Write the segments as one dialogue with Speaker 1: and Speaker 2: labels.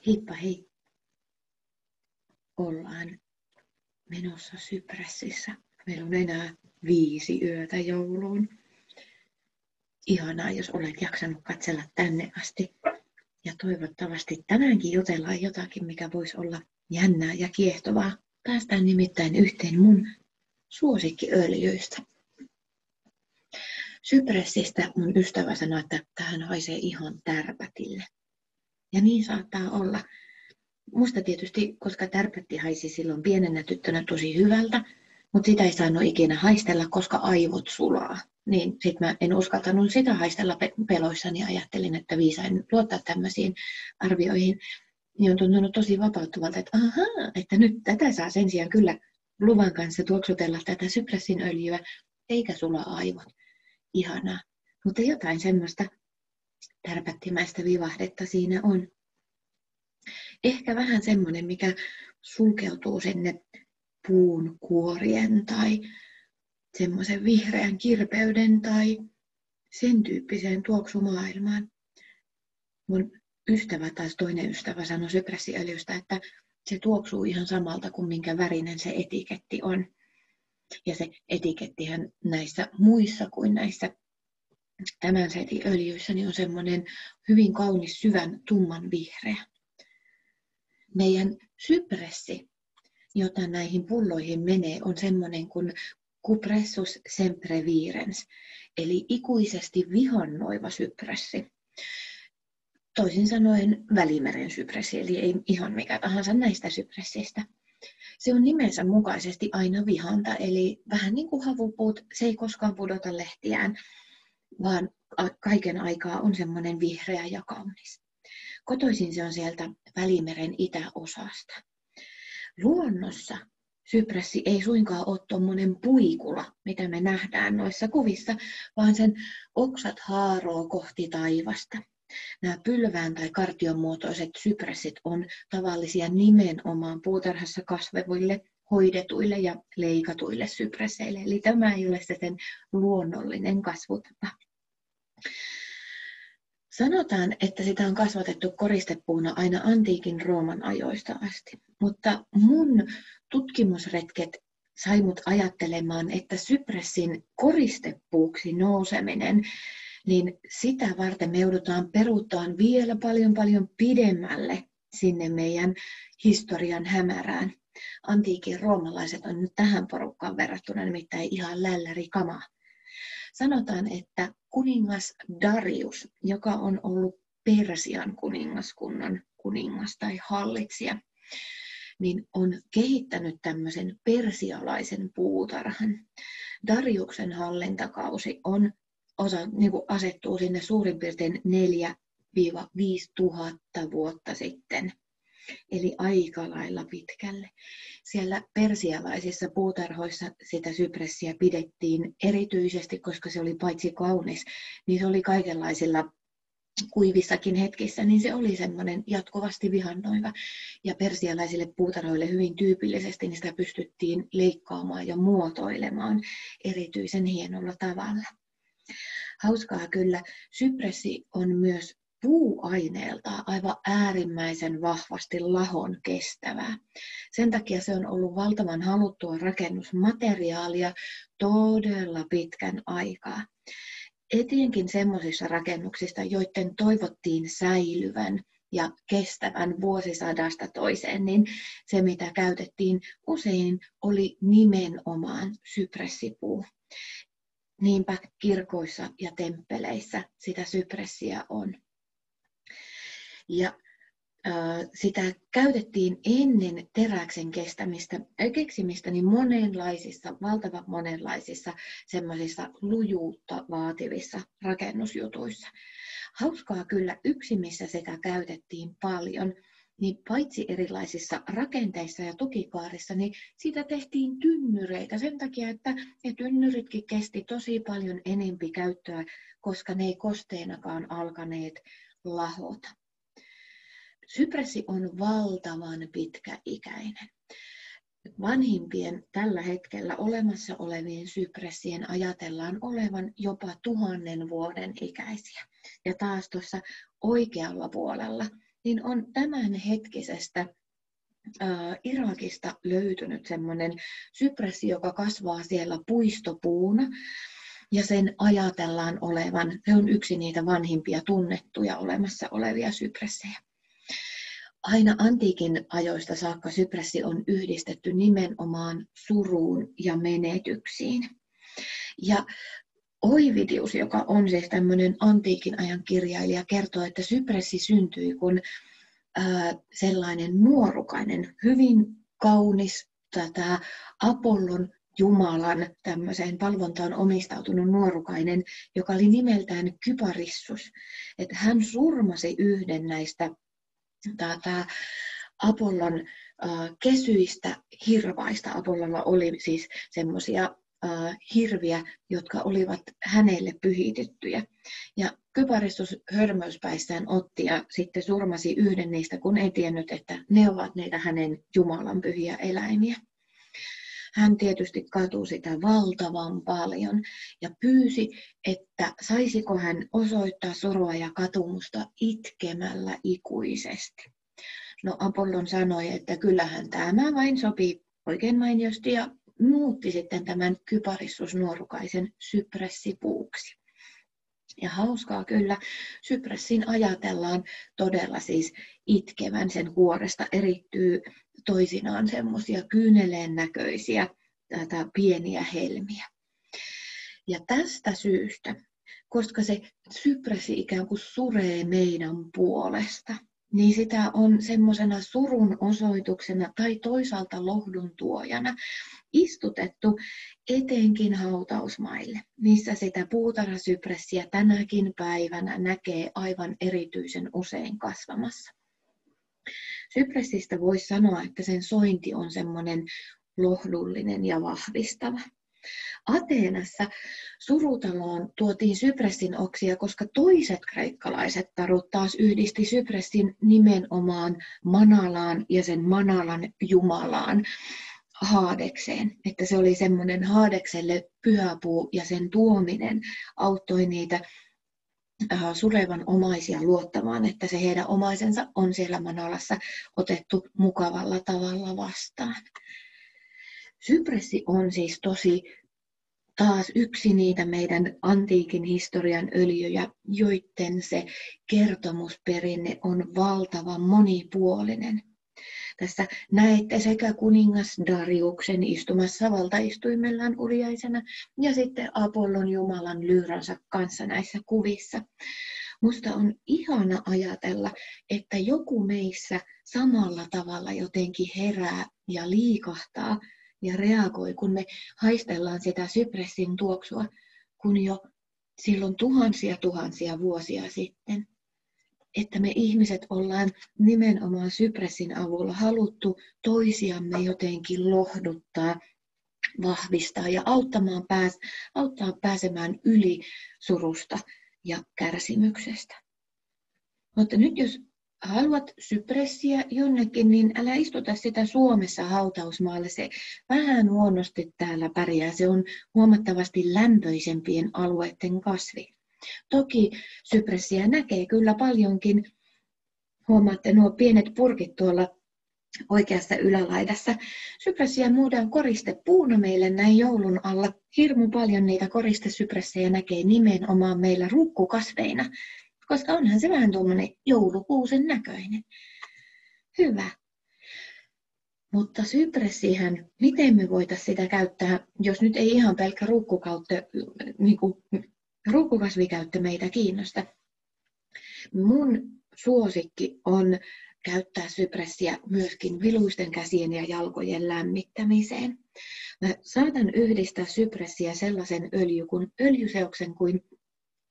Speaker 1: Heippa hei! Ollaan menossa Sypressissä. Meillä on enää 5 yötä jouluun. Ihanaa, jos olet jaksanut katsella tänne asti. Ja toivottavasti tänäänkin jutellaan jotakin, mikä voisi olla jännää ja kiehtovaa. Päästään nimittäin yhteen mun suosikkiöljyistä. Sypressistä mun ystävä sanoi, että tähän haisee ihan tärpätille. Ja niin saattaa olla. Musta tietysti, koska tärpätti haisi silloin pienenä tyttönä tosi hyvältä, mutta sitä ei saanut ikinä haistella, koska aivot sulaa. Niin sit mä en uskaltanut sitä haistella peloissani ja ajattelin, että viisain luottaa tämmöisiin arvioihin. Niin on tuntunut tosi vapauttavalta, että ahaa, että nyt tätä saa sen sijaan kyllä luvan kanssa tuoksutella tätä Sypressin öljyä, eikä sula aivot. Ihanaa. Mutta jotain semmoista tärpättimäistä vivahdetta siinä on. Ehkä vähän semmoinen, mikä sulkeutuu sinne puun kuorien tai semmoisen vihreän kirpeyden tai sen tyyppiseen tuoksumaailmaan. Mun ystävä, taas toinen ystävä, sanoi sypressiöljystä, että se tuoksuu ihan samalta kuin minkä värinen se etiketti on. Ja se etikettihän näissä muissa kuin näissä tämän setin öljyissä niin on semmoinen hyvin kaunis syvän tumman vihreä. Meidän sypressi, jota näihin pulloihin menee, on semmoinen kuin Cupressus semprevirens, eli ikuisesti vihannoiva sypressi. Toisin sanoen Välimeren sypressi, eli ei ihan mikä tahansa näistä sypressistä. Se on nimensä mukaisesti aina vihanta, eli vähän niin kuin havupuut, se ei koskaan pudota lehtiään, vaan kaiken aikaa on semmoinen vihreä ja kaunis. Kotoisin se on sieltä Välimeren itäosasta. Luonnossa sypressi ei suinkaan ole tuommoinen puikula, mitä me nähdään noissa kuvissa, vaan sen oksat haaroo kohti taivasta. Nämä pylvään tai kartion muotoiset sypressit on tavallisia nimenomaan puutarhassa kasvaville, hoidetuille ja leikatuille sypresseille. Eli tämä ei ole se sen luonnollinen kasvutapa. Sanotaan, että sitä on kasvatettu koristepuuna aina antiikin Rooman ajoista asti, mutta mun tutkimusretket sai mut ajattelemaan, että sypressin koristepuuksi nouseminen, niin sitä varten me joudutaan peruuttamaan vielä paljon pidemmälle sinne meidän historian hämärään. Antiikin roomalaiset on nyt tähän porukkaan verrattuna nimittäin ihan lällärikamaa. Sanotaan, että kuningas Darius, joka on ollut Persian kuningaskunnan kuningas tai hallitsija, niin on kehittänyt tämmöisen persialaisen puutarhan. Dariuksen hallintakausi on asettuu sinne suurin piirtein 4-5 tuhatta vuotta sitten. Eli aika lailla pitkälle. Siellä persialaisissa puutarhoissa sitä sypressiä pidettiin erityisesti, koska se oli paitsi kaunis, niin se oli kaikenlaisilla kuivissakin hetkissä, niin se oli semmoinen jatkuvasti vihannoiva. Ja persialaisille puutarhoille hyvin tyypillisesti niin sitä pystyttiin leikkaamaan ja muotoilemaan erityisen hienolla tavalla. Hauskaa kyllä, sypressi on myös puuaineelta aivan äärimmäisen vahvasti lahon kestävää. Sen takia se on ollut valtavan haluttua rakennusmateriaalia todella pitkän aikaa. Etenkin semmoisissa rakennuksissa, joiden toivottiin säilyvän ja kestävän vuosisadasta toiseen, niin se mitä käytettiin usein oli nimenomaan sypressipuu. Niinpä kirkoissa ja tempeleissä sitä sypressiä on. Ja sitä käytettiin ennen teräksen keksimistä niin valtavan monenlaisissa semmoisissa lujuutta vaativissa rakennusjutuissa. Hauskaa kyllä yksi, missä sitä käytettiin paljon, niin paitsi erilaisissa rakenteissa ja tukikaarissa, niin siitä tehtiin tynnyreitä sen takia, että ne tynnyritkin kesti tosi paljon enempi käyttöä, koska ne ei kosteenakaan alkaneet lahota. Sypressi on valtavan pitkäikäinen. Vanhimpien tällä hetkellä olemassa olevien sypressien ajatellaan olevan jopa 1000 vuoden ikäisiä. Ja taas tuossa oikealla puolella niin on tämänhetkisestä Irakista löytynyt semmoinen sypressi, joka kasvaa siellä puistopuuna. Ja sen ajatellaan olevan, se on yksi niitä vanhimpia tunnettuja olemassa olevia sypressejä. Aina antiikin ajoista saakka sypressi on yhdistetty nimenomaan suruun ja menetyksiin. Ja Oividius, joka on siis tämmöinen antiikin ajan kirjailija, kertoo, että sypressi syntyi, kun sellainen nuorukainen, hyvin kaunis Apollon Jumalan tämmöiseen palvontaan omistautunut nuorukainen, joka oli nimeltään Kyparissus. Että hän surmasi yhden näistä Apollon kesyistä hirvaista. Apollolla oli siis semmoisia hirviä, jotka olivat hänelle pyhitettyjä. Ja Kyparissus hörmöyspäissään otti ja sitten surmasi yhden niistä, kun ei tiennyt, että ne ovat niitä hänen Jumalan pyhiä eläimiä. Hän tietysti katui sitä valtavan paljon ja pyysi, että saisiko hän osoittaa surua ja katumusta itkemällä ikuisesti. No Apollon sanoi, että kyllähän tämä vain sopii oikein mainiosti ja muutti sitten tämän Kyparissus-nuorukaisen sypressipuuksi. Ja hauskaa kyllä, sypressin ajatellaan todella siis itkevän, sen kuoresta erittyy toisinaan semmoisia kyyneleen näköisiä pieniä helmiä. Ja tästä syystä, koska se sypressi ikään kuin suree meidän puolesta, niin sitä on semmoisena surun osoituksena tai toisaalta lohdun tuojana istutettu etenkin hautausmaille, missä sitä puutarhasypressiä tänäkin päivänä näkee aivan erityisen usein kasvamassa. Sypressistä voisi sanoa, että sen sointi on semmoinen lohdullinen ja vahvistava. Ateenassa surutaloon tuotiin sypressin oksia, koska toiset kreikkalaiset tarut taas yhdisti sypressin nimenomaan Manalaan ja sen Manalan jumalaan Haadekseen. Että se oli semmoinen Haadekselle pyhäpuu ja sen tuominen auttoi niitä surevan omaisia luottamaan, että se heidän omaisensa on siellä Manalassa otettu mukavalla tavalla vastaan. Sypressi on siis taas yksi niitä meidän antiikin historian öljyjä, joiden se kertomusperinne on valtavan monipuolinen. Tässä näette sekä kuningas Dariuksen istumassa valtaistuimellaan uriaisena ja sitten Apollon Jumalan lyyransa kanssa näissä kuvissa. Musta on ihana ajatella, että joku meissä samalla tavalla jotenkin herää ja liikahtaa ja reagoi, kun me haistellaan sitä sypressin tuoksua, kun jo silloin tuhansia vuosia sitten. Että me ihmiset ollaan nimenomaan sypressin avulla haluttu toisiamme jotenkin lohduttaa, vahvistaa ja auttaa pääsemään yli surusta ja kärsimyksestä. Mutta nyt jos haluat sypressiä jonnekin, niin älä istuta sitä Suomessa hautausmaalle. Se vähän huonosti täällä pärjää. Se on huomattavasti lämpöisempien alueiden kasvi. Toki sypressiä näkee kyllä paljonkin. Huomaatte nuo pienet purkit tuolla oikeassa ylälaidassa. Sypressiä muodaan koristepuuna meille näin joulun alla. Hirmu paljon niitä koristesypressejä näkee nimenomaan meillä rukkukasveina, koska onhan se vähän tuommoinen joulukuusen näköinen. Hyvä. Mutta sypressihän, miten me voitaisiin sitä käyttää, jos nyt ei ihan pelkkä rukkukasvikäyttö meitä kiinnosta. Mun suosikki on käyttää sypressiä myöskin viluisten käsien ja jalkojen lämmittämiseen. Mä saatan yhdistää sypressiä sellaisen öljyseoksen kuin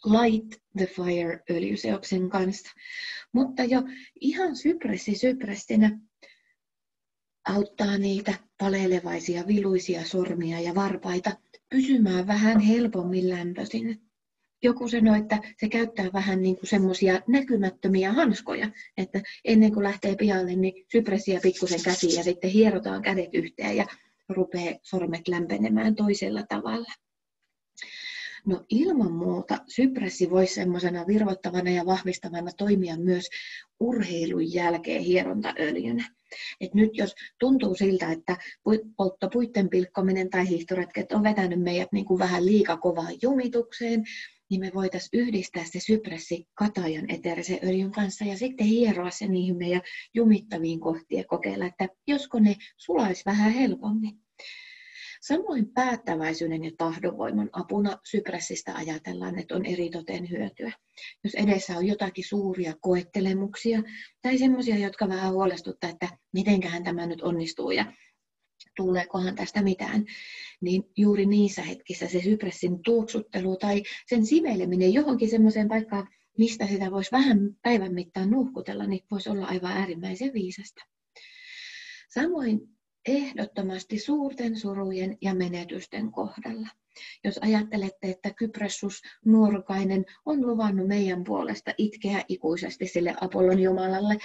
Speaker 1: Light the Fire öljyseoksen kanssa. Mutta jo ihan sypressinä auttaa niitä palelevaisia viluisia sormia ja varpaita pysymään vähän helpommin lämpöisinä. Joku sanoi, että se käyttää vähän niin kuin semmoisia näkymättömiä hanskoja, että ennen kuin lähtee pihalle, niin sypressiä pikkusen käsiin ja sitten hierotaan kädet yhteen ja rupeaa sormet lämpenemään toisella tavalla. No ilman muuta sypressi voisi semmoisena virvoittavana ja vahvistavana toimia myös urheilun jälkeen hierontaöljynä. Et nyt jos tuntuu siltä, että polttopuitten pilkkominen tai hiihtoretket on vetänyt meidät niin kuin vähän liika kovaan jumitukseen, niin me voitaisiin yhdistää se sypressi katajan eteerisen öljyn kanssa ja sitten hieroa se niihin meidän jumittaviin kohtiin ja kokeilla, että josko ne sulaisi vähän helpommin. Samoin päättäväisyyden ja tahdonvoiman apuna sypressistä ajatellaan, että on eritoten hyötyä. Jos edessä on jotakin suuria koettelemuksia tai semmoisia, jotka vähän huolestuttaa, että mitenköhän tämä nyt onnistuu ja tuleekohan tästä mitään, niin juuri niissä hetkissä se sypressin tuoksuttelu tai sen siveleminen johonkin semmoiseen paikkaan, mistä sitä voisi vähän päivän mittaan nuhkutella, niin voisi olla aivan äärimmäisen viisasta. Samoin ehdottomasti suurten surujen ja menetysten kohdalla. Jos ajattelette, että Kypressus nuorukainen on luvannut meidän puolesta itkeä ikuisesti sille Apollon jumalalle,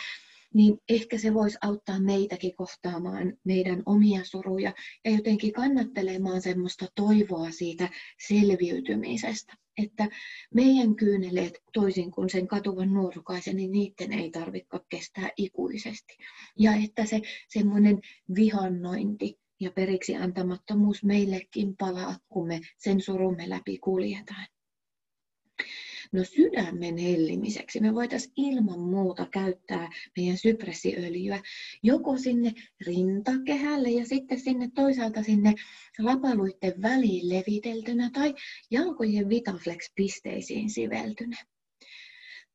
Speaker 1: niin ehkä se voisi auttaa meitäkin kohtaamaan meidän omia suruja ja jotenkin kannattelemaan semmoista toivoa siitä selviytymisestä. Että meidän kyyneleet, toisin kuin sen katuvan nuorukaisen, niin niiden ei tarvitse kestää ikuisesti. Ja että se semmoinen vihannointi ja periksi antamattomuus meillekin palaa, kun me sen surumme läpi kuljetaan. No sydämen hellimiseksi me voitaisiin ilman muuta käyttää meidän sypressiöljyä joko sinne rintakehälle ja sitten sinne toisaalta sinne lapaluiden väliin leviteltynä tai jalkojen Vitaflex-pisteisiin siveltynä.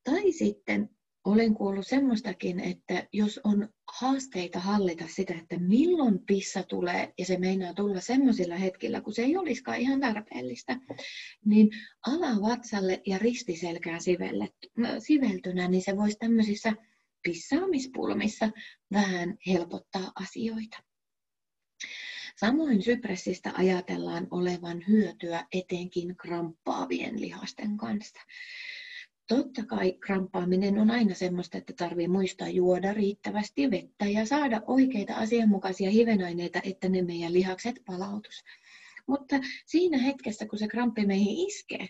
Speaker 1: Tai sitten olen kuullut semmoistakin, että jos on haasteita hallita sitä, että milloin pissa tulee ja se meinaa tulla semmoisilla hetkillä, kun se ei olisikaan ihan tarpeellista, niin alavatsalle ja ristiselkään siveltynä, niin se voisi tämmöisissä pissaamispulmissa vähän helpottaa asioita. Samoin sypressistä ajatellaan olevan hyötyä etenkin kramppaavien lihasten kanssa. Totta kai kramppaaminen on aina semmoista, että tarvii muistaa juoda riittävästi vettä ja saada oikeita asianmukaisia hivenaineita, että ne meidän lihakset palautus. Mutta siinä hetkessä, kun se kramppi meihin iskee,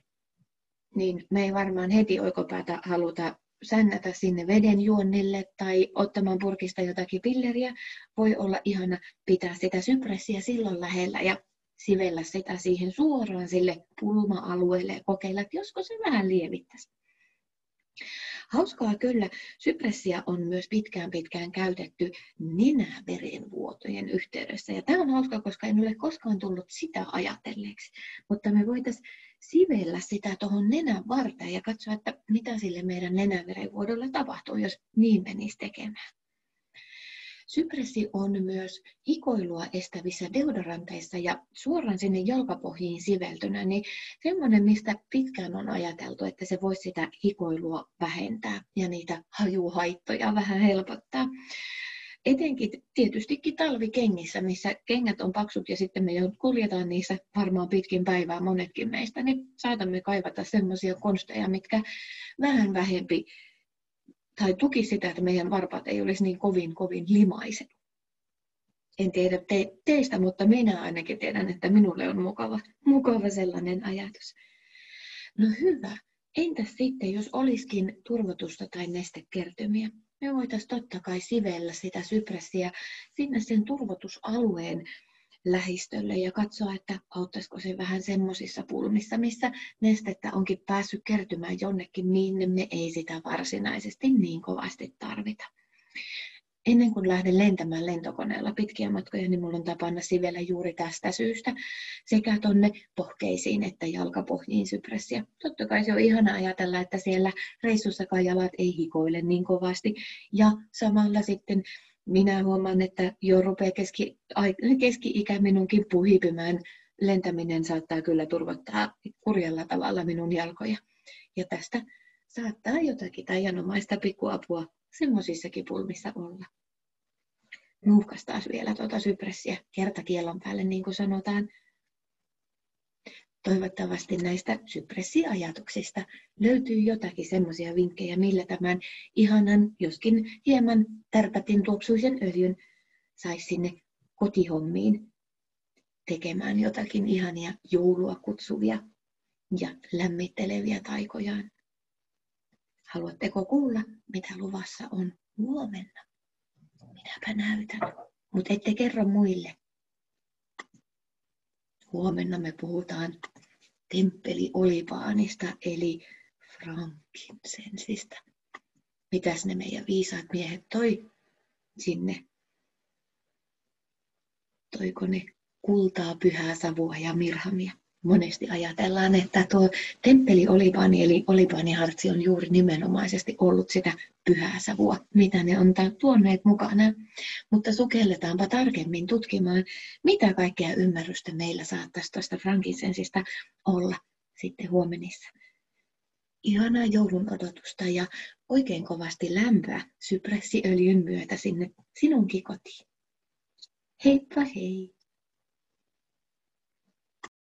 Speaker 1: niin me ei varmaan heti oikopäätä haluta sännätä sinne veden juonnille tai ottamaan purkista jotakin pilleriä. Voi olla ihana pitää sitä sypressiä silloin lähellä ja sivellä sitä siihen suoraan sille pulma-alueelle ja kokeilla, että josko se vähän lievittäisi. Hauskaa kyllä, sypressia on myös pitkään käytetty nenäverenvuotojen yhteydessä. Ja tämä on hauska, koska en ole koskaan tullut sitä ajatelleeksi. Mutta me voitaisiin sivellä sitä tuohon nenän varteen ja katsoa, että mitä sille meidän nenäverenvuodolle tapahtuu, jos niin menisi tekemään. Sypressi on myös hikoilua estävissä deodoranteissa ja suoraan sinne jalkapohjiin siveltynä, niin semmoinen, mistä pitkään on ajateltu, että se voisi sitä hikoilua vähentää ja niitä hajuhaittoja vähän helpottaa. Etenkin tietystikin talvikengissä, missä kengät on paksut ja sitten me kuljetaan niissä varmaan pitkin päivää monetkin meistä, niin saatamme kaivata semmoisia konsteja, mitkä vähän vähempi tai tuki sitä, että meidän varpaat ei olisi niin kovin limaiset. En tiedä teistä, mutta minä ainakin tiedän, että minulle on mukava sellainen ajatus. No hyvä. Entäs sitten, jos olisikin turvotusta tai nestekertymiä? Me voitaisiin totta kai sivellä sitä sypressiä sinne sen turvotusalueen lähistölle ja katsoa, että auttaisiko se vähän semmoisissa pulmissa, missä nestettä onkin päässyt kertymään jonnekin, minne me ei sitä varsinaisesti niin kovasti tarvita. Ennen kuin lähden lentämään lentokoneella pitkiä matkoja, niin minulla on tapana sivellä juuri tästä syystä sekä tuonne pohkeisiin että jalkapohjiin sypressiä. Totta kai se on ihana ajatella, että siellä reissussakaan jalat ei hikoile niin kovasti ja samalla sitten minä huomaan, että jo rupeaa keski-ikä minunkin puhipymään. Lentäminen saattaa kyllä turvottaa kurjalla tavalla minun jalkoja. Ja tästä saattaa jotakin taianomaista pikkuapua semmoisissakin pulmissa olla. Nuuhkaistaan vielä tuota sypressiä kertakiellon päälle, niin kuin sanotaan. Toivottavasti näistä sypressiajatuksista löytyy jotakin semmoisia vinkkejä, millä tämän ihanan, joskin hieman tärpätin tuoksuisen öljyn saisi sinne kotihommiin tekemään jotakin ihania joulua kutsuvia ja lämmitteleviä taikojaan. Haluatteko kuulla, mitä luvassa on huomenna? Minäpä näytän, mutta ette kerro muille. Huomenna me puhutaan temppeliolibaanista eli frankincenssistä. Mitäs ne meidän viisaat miehet toi sinne? Toiko ne kultaa, pyhää savua ja mirhamia? Monesti ajatellaan, että tuo temppeliolibaani eli olibaanihartsi on juuri nimenomaisesti ollut sitä pyhää savua, mitä ne on tuoneet mukana. Mutta sukelletaanpa tarkemmin tutkimaan, mitä kaikkea ymmärrystä meillä saattaisi tuosta frankincenssistä olla sitten huomenissa. Ihanaa joulun odotusta ja oikein kovasti lämpöä sypressiöljyn myötä sinne sinunkin kotiin. Heippa hei!